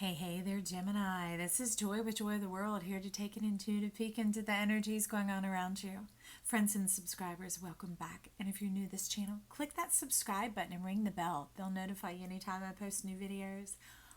Hey there, Gemini. This is Joy with Joy of the World, here to take an intuitive peek into the energies going on around you. Friends and subscribers, welcome back. And if you're new to this channel, click that subscribe button and ring the bell. They'll notify you anytime I post new videos.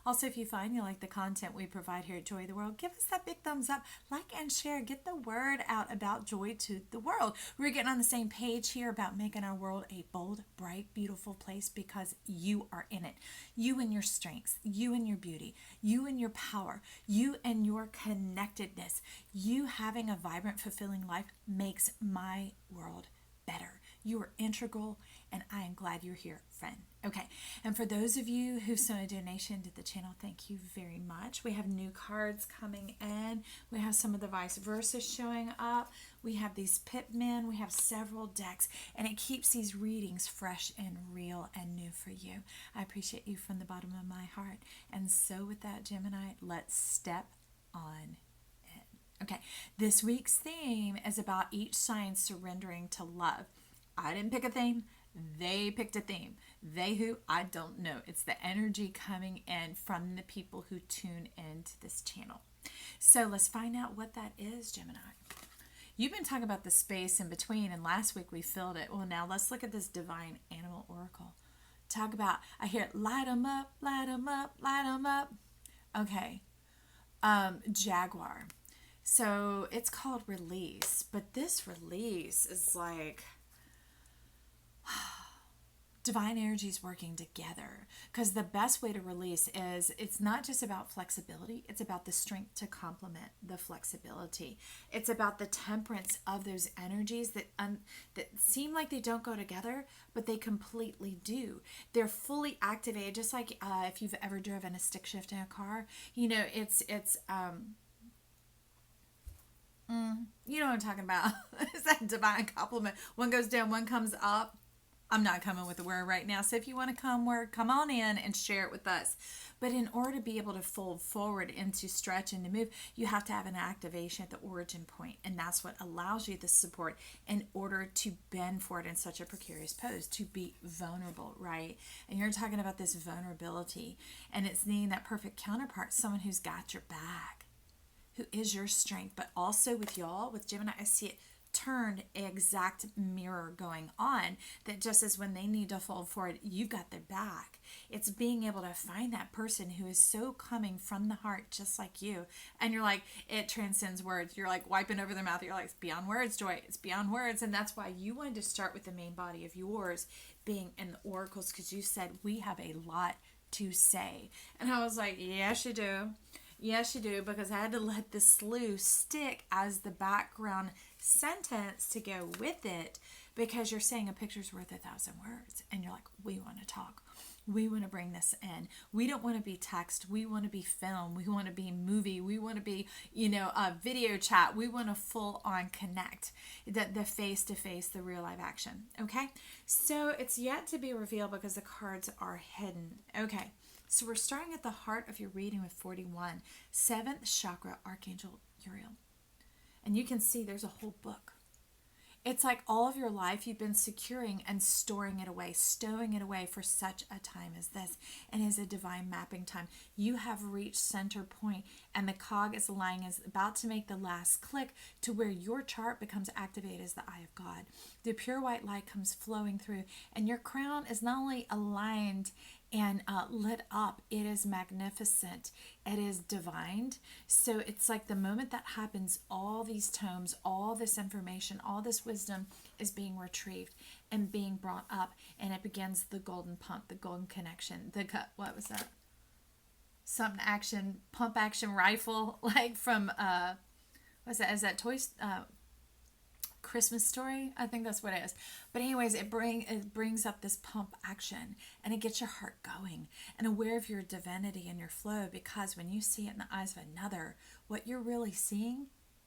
Also, if you find you like the content we provide here at Joy of the World, give us that big thumbs up, like and share, get the word out about joy to the world. We're getting on the same page here about making our world a bold, bright, beautiful place because you are in it. You and your strengths, you and your beauty, you and your power, you and your connectedness, you having a vibrant, fulfilling life makes my world better. You are integral, and I am glad you're here, friend. Okay, and for those of you who sent a donation to the channel, thank you very much. We have new cards coming in. We have some of the vice versa showing up. We have these pitmen. We have several decks, and it keeps these readings fresh and real and new for you. I appreciate you from the bottom of my heart. And so with that, Gemini, let's step on. Okay, this week's theme is about each sign surrendering to love. I didn't pick a theme. They picked a theme. They who? I don't know. It's the energy coming in from the people who tune into this channel. So let's find out what that is, Gemini. You've been talking about the space in between, and last week we filled it. Well, now let's look at this divine animal oracle. Talk about, I hear it, light 'em up, light 'em up, light 'em up. Okay. Jaguar. So it's called release, but this release is like divine energies working together, because the best way to release is, it's not just about flexibility, it's about the strength to complement the flexibility. It's about the temperance of those energies that seem like they don't go together, but they completely do. They're fully activated, just like if you've ever driven a stick shift in a car. You know, you know what I'm talking about. It's that divine complement. One goes down, one comes up. I'm not coming with the word right now. So if you want to come on in and share it with us. But in order to be able to fold forward and to stretch and to move, you have to have an activation at the origin point. And that's what allows you the support in order to bend forward in such a precarious pose, to be vulnerable, right? And you're talking about this vulnerability, and it's needing that perfect counterpart, someone who's got your back, who is your strength. But also with y'all, with Gemini, I see it turned exact mirror going on, that just as when they need to fold forward, you've got their back. It's being able to find that person who is so coming from the heart, just like you. And you're like, it transcends words. You're like wiping over their mouth. You're like, it's beyond words, Joy. It's beyond words. And that's why you wanted to start with the main body of yours being in the oracles, because you said we have a lot to say. And I was like, yes, you do. Yes, you do, because I had to let the slew stick as the background sentence to go with it, because you're saying a picture's worth 1,000 words, and you're like, we want to talk. We want to bring this in. We don't want to be text. We want to be film. We want to be movie. We want to be, a video chat. We want to full on connect, the face-to-face, the real live action. Okay? So it's yet to be revealed because the cards are hidden. Okay. So we're starting at the heart of your reading with 41, 7th chakra, Archangel Uriel. And you can see there's a whole book. It's like all of your life you've been securing and storing it away, stowing it away for such a time as this. And as a divine mapping time, you have reached center point, and the cog is about to make the last click to where your chart becomes activated as the eye of God. The pure white light comes flowing through, and your crown is not only aligned and lit up, it is magnificent, it is divine. So it's like the moment that happens, all these tomes, all this information, all this wisdom is being retrieved and being brought up, and it begins the golden pump, the golden connection, what was that? Something action, pump action rifle, like from, what's that? Is that Christmas Story? I think that's what it is. But anyways, it brings up this pump action, and it gets your heart going and aware of your divinity and your flow, because when you see it in the eyes of another, what you're really seeing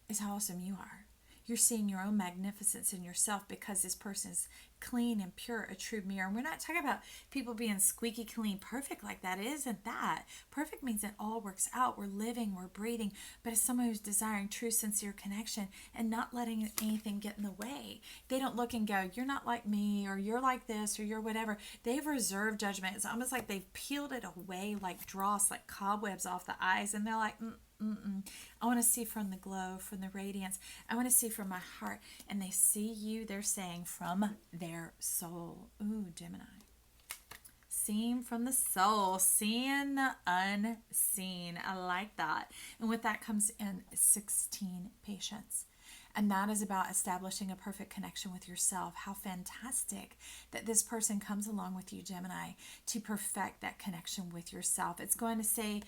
is how awesome you are. You're seeing your own magnificence in yourself, because this person is clean and pure, a true mirror. And we're not talking about people being squeaky clean, perfect like that. It isn't that. Perfect means it all works out. We're living, we're breathing, but it's someone who's desiring true, sincere connection and not letting anything get in the way. They don't look and go, you're not like me, or you're like this, or you're whatever. They've reserved judgment. It's almost like they've peeled it away like dross, like cobwebs off the eyes, and they're like, I want to see from the glow, from the radiance. I want to see from my heart. And they see you, they're saying, from their soul. Ooh, Gemini. Seeing from the soul, seeing the unseen. I like that. And with that comes in 16 patience. And that is about establishing a perfect connection with yourself. How fantastic that this person comes along with you, Gemini, to perfect that connection with yourself. It's going to say,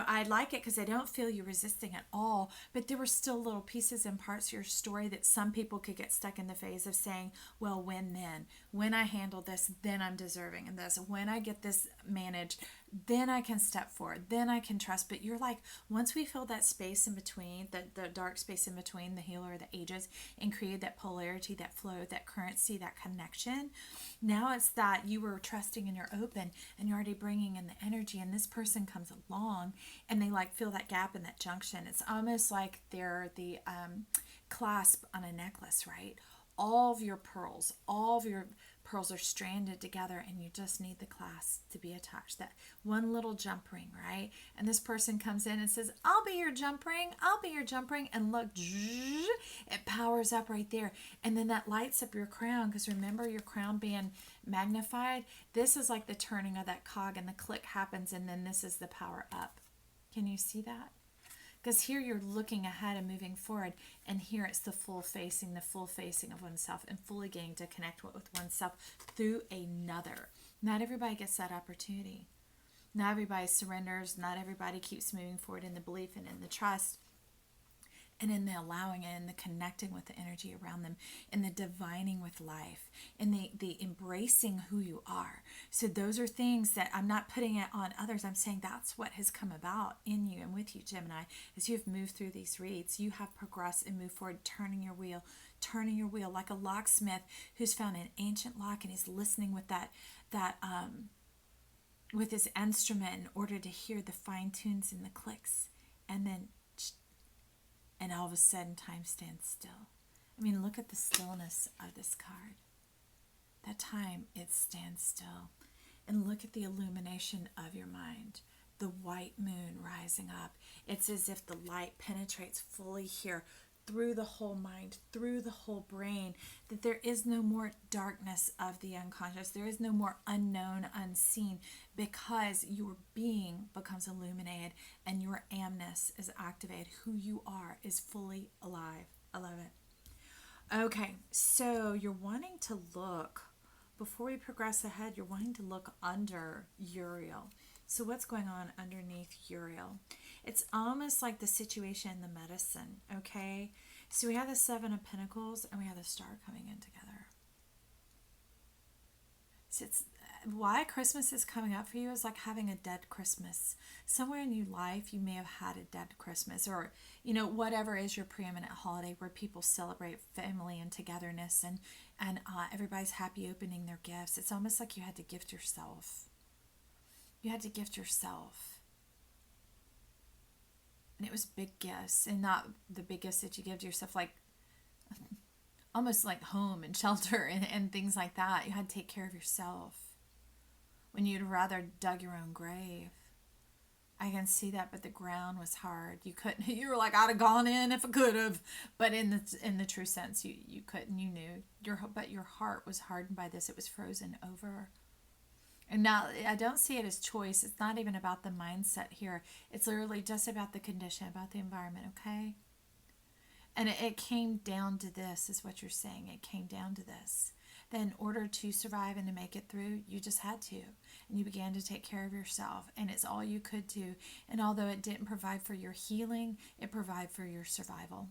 I like it because I don't feel you resisting at all, but there were still little pieces and parts of your story that some people could get stuck in the phase of saying, well, when I handle this, then I'm deserving of this. When I get this managed, then I can step forward, then I can trust. But you're like, once we fill that space in between, the dark space in between the healer, the ages, and create that polarity, that flow, that currency, that connection, now it's that you were trusting and you're open and you're already bringing in the energy, and this person comes along and they like feel that gap in that junction. It's almost like they're the clasp on a necklace, right? All of your pearls are stranded together, and you just need the clasp to be attached. That one little jump ring, right? And this person comes in and says, I'll be your jump ring. I'll be your jump ring. And look, it powers up right there. And then that lights up your crown, because remember your crown being magnified. This is like the turning of that cog, and the click happens, and then this is the power up. Can you see that? Because here you're looking ahead and moving forward, and here it's the full facing of oneself, and fully getting to connect with oneself through another. Not everybody gets that opportunity. Not everybody surrenders. Not everybody keeps moving forward in the belief and in the trust, and in the allowing it, and the connecting with the energy around them, and the divining with life, and the embracing who you are. So those are things that I'm not putting it on others. I'm saying that's what has come about in you and with you, Gemini. As you've moved through these reads, you have progressed and moved forward, turning your wheel like a locksmith who's found an ancient lock, and he's listening with that with his instrument in order to hear the fine tunes and the clicks, and then and all of a sudden time stands still. I mean, look at the stillness of this card. That time, it stands still. And look at the illumination of your mind. The white moon rising up. It's as if the light penetrates fully here, through the whole mind, through the whole brain, that there is no more darkness of the unconscious. There is no more unknown, unseen, because your being becomes illuminated and your amness is activated. Who you are is fully alive. I love it. Okay, so you're wanting to look, before we progress ahead, you're wanting to look under Uriel. So what's going on underneath Uriel? It's almost like the situation in the medicine, okay? So we have the Seven of Pentacles, and we have the Star coming in together. So it's why Christmas is coming up for you is like having a dead Christmas. Somewhere in your life, you may have had a dead Christmas, or, whatever is your preeminent holiday where people celebrate family and togetherness, and everybody's happy opening their gifts. It's almost like you had to gift yourself. You had to gift yourself. And it was big gifts, and not the big gifts that you give to yourself, like almost like home and shelter and things like that. You had to take care of yourself when you'd rather dug your own grave. I can see that, but the ground was hard. You couldn't. You were like, I'd have gone in if I could have, but in the true sense, you couldn't. You knew but your heart was hardened by this. It was frozen over. And now I don't see it as choice. It's not even about the mindset here. It's literally just about the condition, about the environment, okay? And it came down to this, is what you're saying. It came down to this. That in order to survive and to make it through, you just had to. And you began to take care of yourself. And it's all you could do. And although it didn't provide for your healing, it provided for your survival.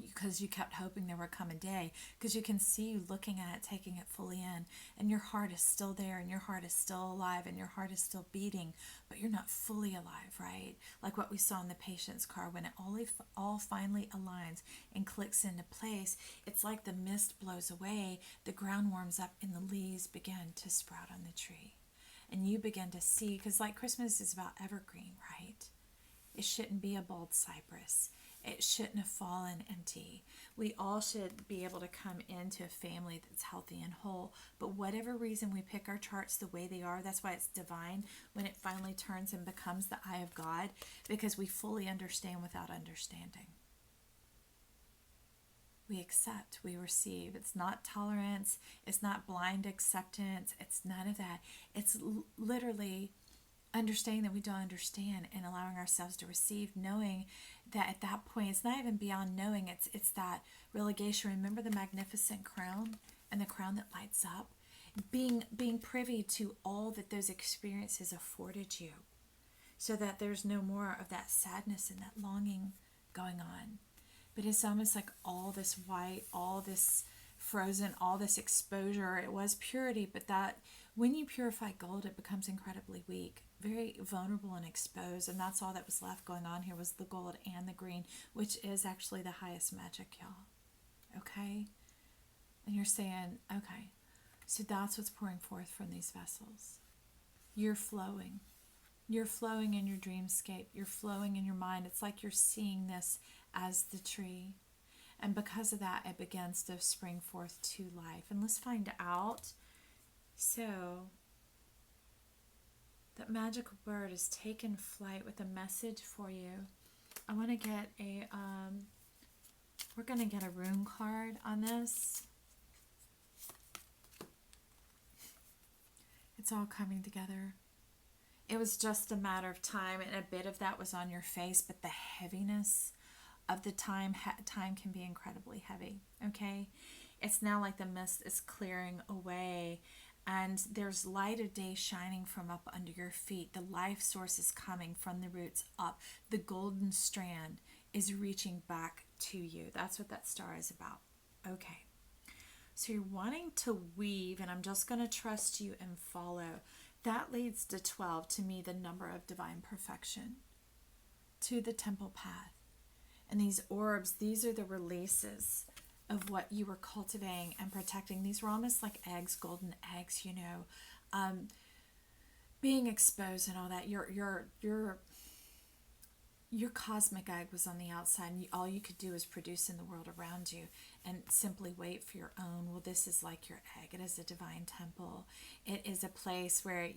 because you kept hoping there would come a day, because you can see you looking at it, taking it fully in, and your heart is still there, and your heart is still alive, and your heart is still beating, but you're not fully alive, right? Like what we saw in the patient's car, when it all finally aligns and clicks into place, it's like the mist blows away, the ground warms up, and the leaves begin to sprout on the tree. And you begin to see, because like Christmas is about evergreen, right? It shouldn't be a bald cypress. It shouldn't have fallen empty. We all should be able to come into a family that's healthy and whole. But whatever reason we pick our charts the way they are, that's why it's divine when it finally turns and becomes the eye of God, because we fully understand without understanding. We accept, we receive. It's not tolerance. It's not blind acceptance. It's none of that. It's literally understanding that we don't understand and allowing ourselves to receive, knowing that at that point it's not even beyond knowing, it's that relegation. Remember the magnificent crown and the crown that lights up, being privy to all that those experiences afforded you, so that there's no more of that sadness and that longing going on. But it's almost like all this white, all this frozen, all this exposure. It was purity, but that when you purify gold, it becomes incredibly weak, very vulnerable and exposed. And that's all that was left going on here was the gold and the green, which is actually the highest magic, y'all. Okay? And you're saying, okay, so that's what's pouring forth from these vessels. You're flowing. You're flowing in your dreamscape. You're flowing in your mind. It's like you're seeing this as the tree. And because of that, it begins to spring forth to life. And let's find out. So, that magical bird has taken flight with a message for you. I want to get we're going to get a rune card on this. It's all coming together. It was just a matter of time, and a bit of that was on your face, but the heaviness of the time can be incredibly heavy, okay? It's now like the mist is clearing away, and there's light of day shining from up under your feet. The life source is coming from the roots up. The golden strand is reaching back to you. That's what that star is about. Okay. So you're wanting to weave, and I'm just going to trust you and follow. That leads to 12, to me, the number of divine perfection, to the temple path. And these orbs, these are the releases of what you were cultivating and protecting. These were almost like eggs, golden eggs, being exposed and all that. Your cosmic egg was on the outside, and all you could do is produce in the world around you and simply wait for your own. Well, this is like your egg. It is a divine temple. It is a place where,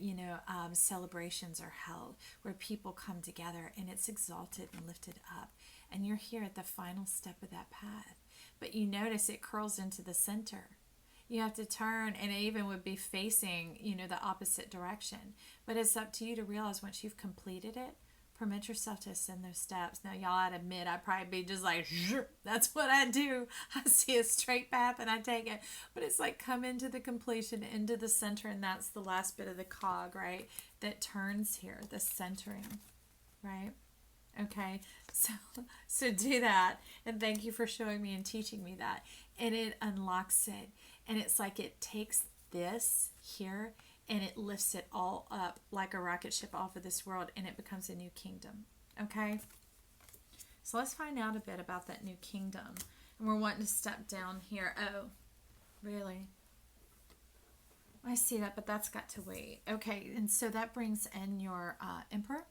celebrations are held, where people come together, and it's exalted and lifted up. And you're here at the final step of that path. But you notice it curls into the center. You have to turn, and it even would be facing, the opposite direction. But it's up to you to realize once you've completed it, permit yourself to ascend those steps. Now, y'all, I'd admit I'd probably be just like, that's what I do. I see a straight path and I take it. But it's like come into the completion, into the center, and that's the last bit of the cog, right? That turns here, the centering, right? Okay, so do that, and thank you for showing me and teaching me that. And it unlocks it, and it's like it takes this here and it lifts it all up like a rocket ship off of this world, and it becomes a new kingdom. Okay, so let's find out a bit about that new kingdom. And we're wanting to step down here. Oh, really? I see that, but that's got to wait. Okay, and so that brings in your emperor.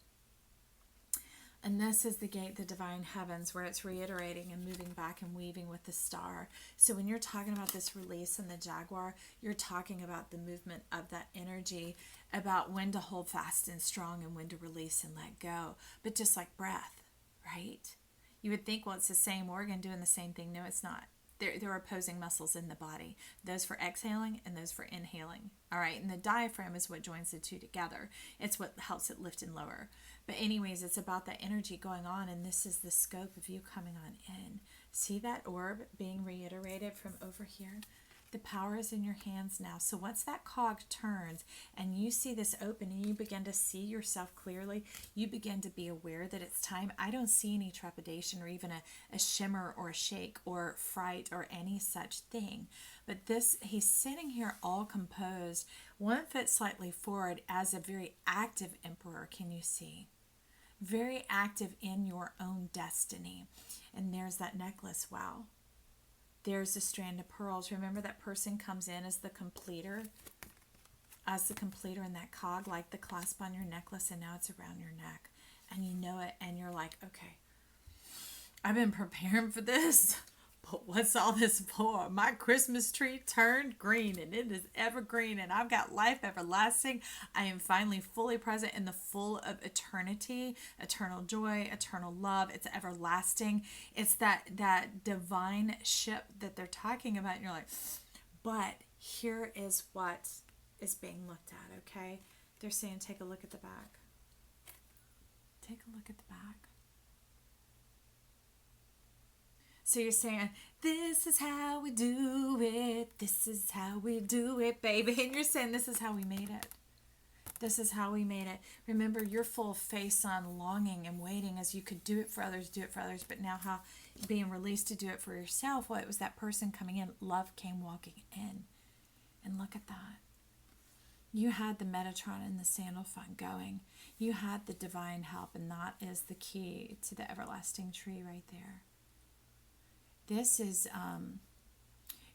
And this is the gate, the divine heavens, where it's reiterating and moving back and weaving with the star. So when you're talking about this release in the jaguar, you're talking about the movement of that energy, about when to hold fast and strong and when to release and let go. But just like breath, right? You would think, well, it's the same organ doing the same thing. No, it's not. There are opposing muscles in the body, those for exhaling and those for inhaling. All right, and the diaphragm is what joins the two together. It's what helps it lift and lower. But anyways, it's about that energy going on, and this is the scope of you coming on in. See that orb being reiterated from over here? the power is in your hands now. So once that cog turns and you see this open and you begin to see yourself clearly, you begin to be aware that it's time. I don't see any trepidation or even a shimmer or a shake or fright or any such thing. But this, he's sitting here all composed, one foot slightly forward as a very active emperor. Can you see? Very active in your own destiny. And there's that necklace. Wow. There's a strand of pearls. Remember, that person comes in as the completer in that cog, like the clasp on your necklace, and now it's around your neck. And you know it, and you're like, okay, I've been preparing for this. But what's all this for? My Christmas tree turned green, and it is evergreen, and I've got life everlasting. I am finally fully present in the full of eternity, eternal joy, eternal love. It's everlasting. It's that divine ship that they're talking about, and you're like, but here is what is being looked at, okay? They're saying, take a look at the back. Take a look at the back. So you're saying, this is how we do it. This is how we do it, baby. And you're saying, this is how we made it. This is how we made it. Remember, you're full of face on longing and waiting as you could do it for others, but now how being released to do it for yourself. Well, it was that person coming in. Love came walking in. And look at that. You had the Metatron and the Sandal Fund going. You had the divine help, and that is the key to the everlasting tree right there. This is,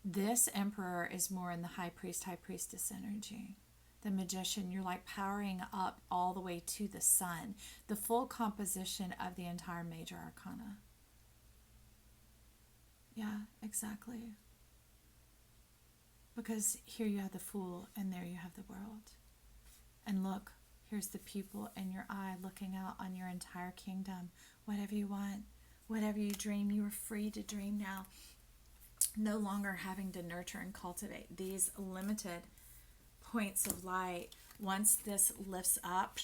this emperor is more in the high priest, high priestess energy. The magician, you're like powering up all the way to the sun. The full composition of the entire major arcana. Yeah, exactly. Because here you have the fool, and there you have the world. And look, here's the pupil in your eye looking out on your entire kingdom. Whatever you want. Whatever you dream, you are free to dream now. No longer having to nurture and cultivate these limited points of light. Once this lifts up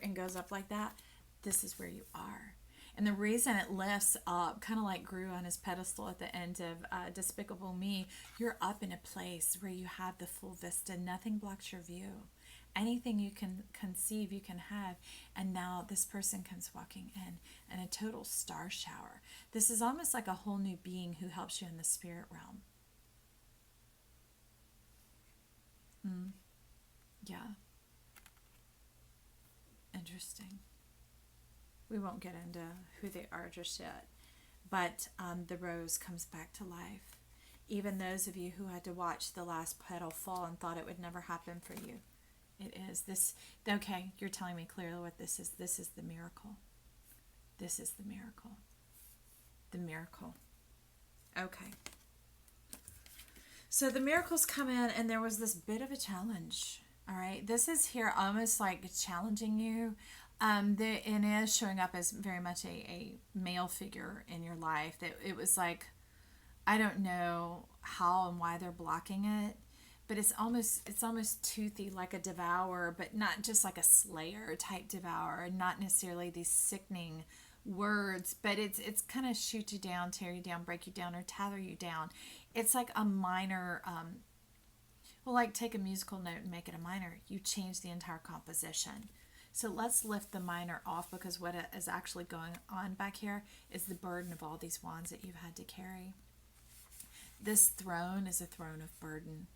and goes up like that, this is where you are. And the reason it lifts up, kind of like Gru on his pedestal at the end of Despicable Me, you're up in a place where you have the full vista. Nothing blocks your view. Anything you can conceive, you can have. And now this person comes walking in a total star shower. This is almost like a whole new being who helps you in the spirit realm. Yeah. Interesting. We won't get into who they are just yet. But the rose comes back to life. Even those of you who had to watch the last petal fall and thought it would never happen for you. It is. This, okay, you're telling me clearly what this is. This is the miracle. This is the miracle. The miracle. Okay. So the miracles come in, and there was this bit of a challenge. All right. This is here almost like challenging you. And is showing up as very much a male figure in your life. That it was like, I don't know how and why they're blocking it. But it's almost toothy, like a devourer, but not just like a slayer type devourer, not necessarily these sickening words, but it's kind of shoot you down, tear you down, break you down, or tether you down. It's like a minor, well, like take a musical note and make it a minor. You change the entire composition. So let's lift the minor off, because what is actually going on back here is the burden of all these wands that you've had to carry. This throne is a throne of burden.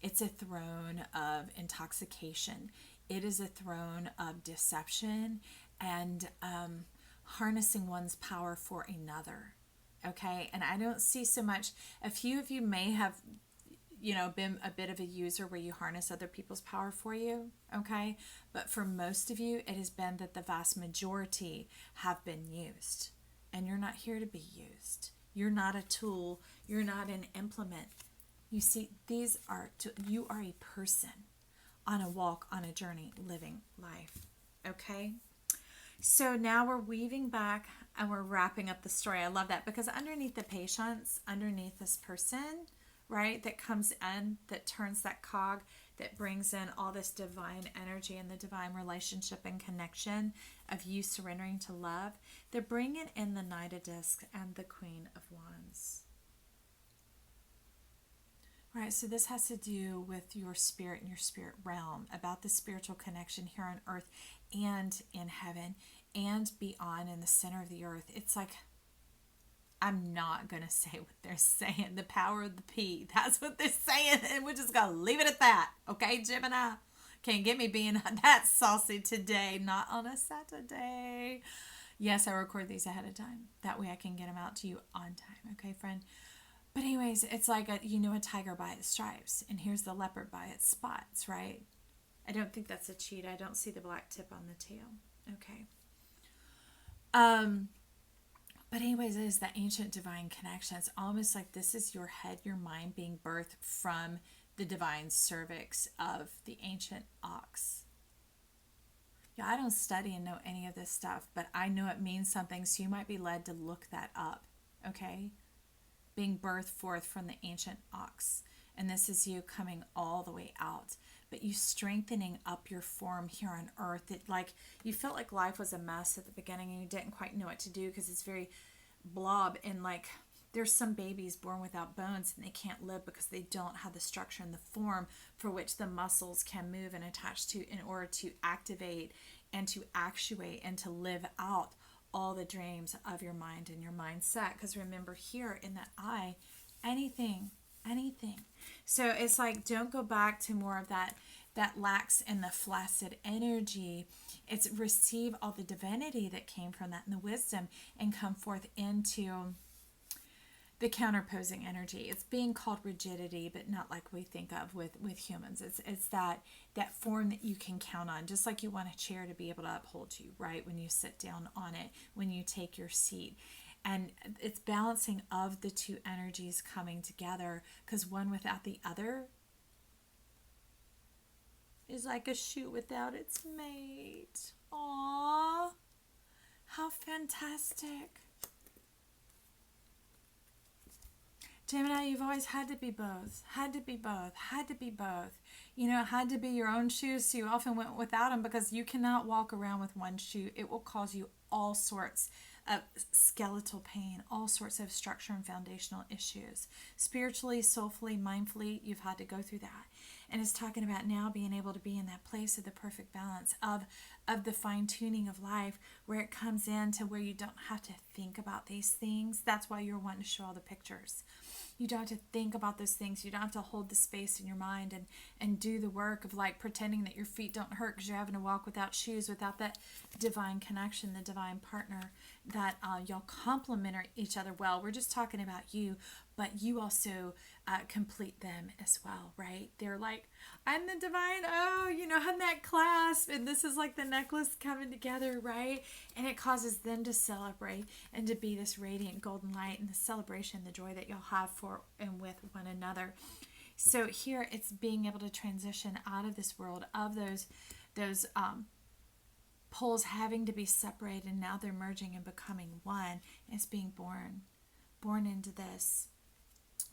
It's a throne of intoxication. It is a throne of deception and harnessing one's power for another. Okay? And I don't see so much. A few of you may have, been a bit of a user where you harness other people's power for you. Okay? But for most of you, it has been that the vast majority have been used. And you're not here to be used. You're not a tool. You're not an implement. You see, you are a person on a walk, on a journey, living life. Okay? So now we're weaving back and we're wrapping up the story. I love that, because underneath the patience, underneath this person, right, that comes in, that turns that cog, that brings in all this divine energy and the divine relationship and connection of you surrendering to love, they're bringing in the Knight of Discs and the Queen of Wands. Right, so this has to do with your spirit and your spirit realm, about the spiritual connection here on earth and in heaven and beyond in the center of the earth. It's like, I'm not going to say what they're saying. The power of the P. That's what they're saying. And we're just going to leave it at that. Okay, Gemini? Can't get me being that saucy today. Not on a Saturday. Yes, I record these ahead of time. That way I can get them out to you on time. Okay, friend? But anyways, it's like, a tiger by its stripes. And here's the leopard by its spots, right? I don't think that's a cheat. I don't see the black tip on the tail. Okay. But anyways, it is the ancient divine connection. It's almost like this is your head, your mind being birthed from the divine cervix of the ancient ox. Yeah, I don't study and know any of this stuff, but I know it means something, so you might be led to look that up, okay? Being birthed forth from the ancient ox. And this is you coming all the way out. But you strengthening up your form here on earth. It, like, you felt like life was a mess at the beginning and you didn't quite know what to do because it's very blob. And like, there's some babies born without bones and they can't live because they don't have the structure and the form for which the muscles can move and attach to in order to activate and to actuate and to live out all the dreams of your mind and your mindset. Because remember, here in that eye, anything. So it's like, don't go back to more of that lax and the flaccid energy. It's receive all the divinity that came from that and the wisdom and come forth into the counterposing energy. It's being called rigidity, but not like we think of with humans. It's that form that you can count on, just like you want a chair to be able to uphold you, right? When you sit down on it, when you take your seat. And it's balancing of the two energies coming together, because one without the other is like a shoe without its mate. Aww, how fantastic. Gemini, you've always had to be both. Had to be both. You know, had to be your own shoes, so you often went without them because you cannot walk around with one shoe. It will cause you all sorts of skeletal pain, all sorts of structure and foundational issues. Spiritually, soulfully, mindfully, you've had to go through that. And it's talking about now being able to be in that place of the perfect balance of the fine-tuning of life, where it comes in to where you don't have to think about these things. That's why you're wanting to show all the pictures. You don't have to think about those things. You don't have to hold the space in your mind and do the work of like pretending that your feet don't hurt because you're having to walk without shoes, without that divine connection, the divine partner that y'all complement each other well. We're just talking about you, but you also complete them as well, right? They're like, I'm the divine, having that clasp, and this is like the necklace coming together, right? And it causes them to celebrate and to be this radiant golden light and the celebration, the joy that you'll have for and with one another. So here it's being able to transition out of this world of those poles having to be separated, and now they're merging and becoming one. It's being born into this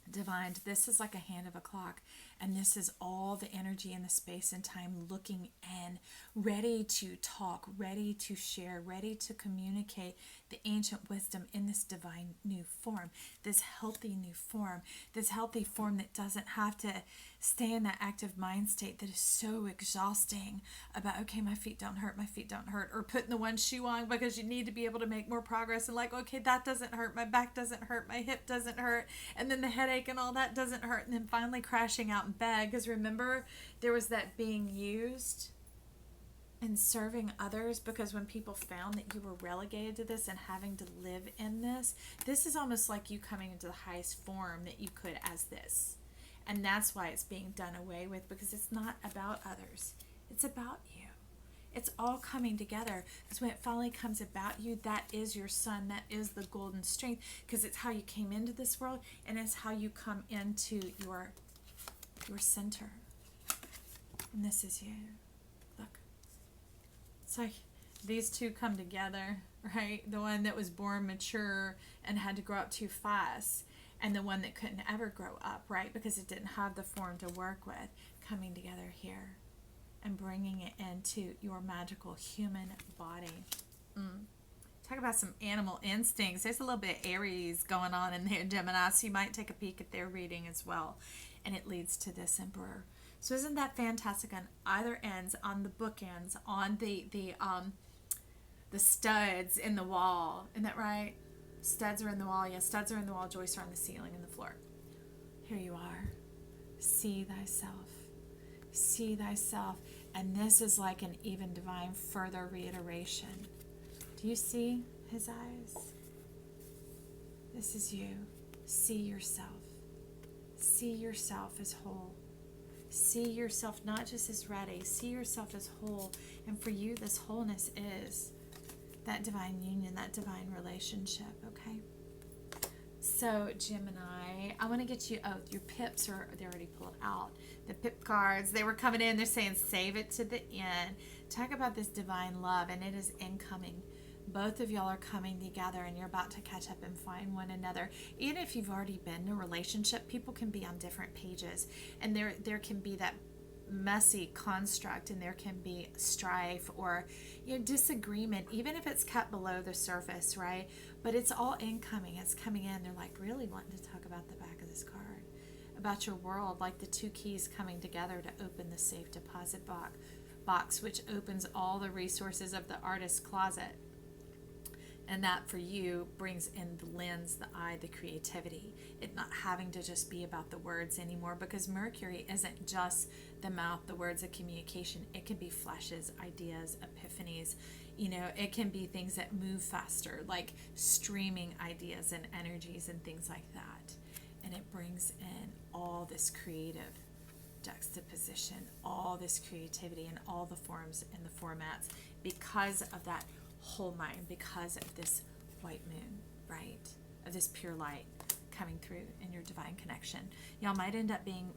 divine. This is like a hand of a clock, and this is all the energy in the space and time looking in, ready to talk, ready to share, ready to communicate the ancient wisdom in this divine new form, this healthy new form, this healthy form that doesn't have to stay in that active mind state that is so exhausting about, okay, my feet don't hurt, or putting the one shoe on because you need to be able to make more progress, and like, okay, that doesn't hurt, my back doesn't hurt, my hip doesn't hurt, and then the headache and all that doesn't hurt, and then finally crashing out in bed. Because remember, there was that being used and serving others, because when people found that you were relegated to this and having to live in this is almost like you coming into the highest form that you could as this. And that's why it's being done away with, because it's not about others. It's about you. It's all coming together. Because when it finally comes about you, that is your sun. That is the golden strength. Because it's how you came into this world, and it's how you come into your center. And this is you. Look. It's like these two come together, right? The one that was born mature and had to grow up too fast, and the one that couldn't ever grow up, right? Because it didn't have the form to work with, coming together here and bringing it into your magical human body. Talk about some animal instincts. There's a little bit of Aries going on in there, Gemini, so you might take a peek at their reading as well. and it leads to this Emperor. So isn't that fantastic? On either ends, on the bookends, on the studs in the wall. Isn't that right? Studs are in the wall. Yes, studs are in the wall. Joists are on the ceiling and the floor. Here you are. See thyself. See thyself. And this is like an even divine further reiteration. Do you see his eyes? This is you. See yourself. See yourself as whole. See yourself not just as ready. See yourself as whole. And for you, this wholeness is that divine union, that divine relationship, okay? So, Gemini, I want to get you, your pips they already pulled out. The pip cards, they were coming in, they're saying save it to the end. Talk about this divine love, and it is incoming. Both of y'all are coming together, and you're about to catch up and find one another. Even if you've already been in a relationship, people can be on different pages, and there can be that messy construct, and there can be strife or disagreement, even if it's kept below the surface, right? But it's all incoming. It's coming in. They're like really wanting to talk about the back of this card, about your world, like the two keys coming together to open the safe deposit box, which opens all the resources of the artist's closet. And that for you brings in the lens, the eye, the creativity. It not having to just be about the words anymore, because Mercury isn't just the mouth, the words of communication. It can be flashes, ideas, epiphanies. It can be things that move faster, like streaming ideas and energies and things like that. And it brings in all this creative juxtaposition, all this creativity in all the forms and the formats because of that whole mind, because of this white moon, right? Of this pure light coming through in your divine connection. Y'all might end up being,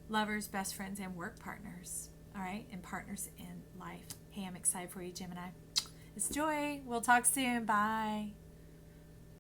lovers, best friends, and work partners, all right? And partners in life. Hey, I'm excited for you, Gemini. It's Joy. We'll talk soon. Bye.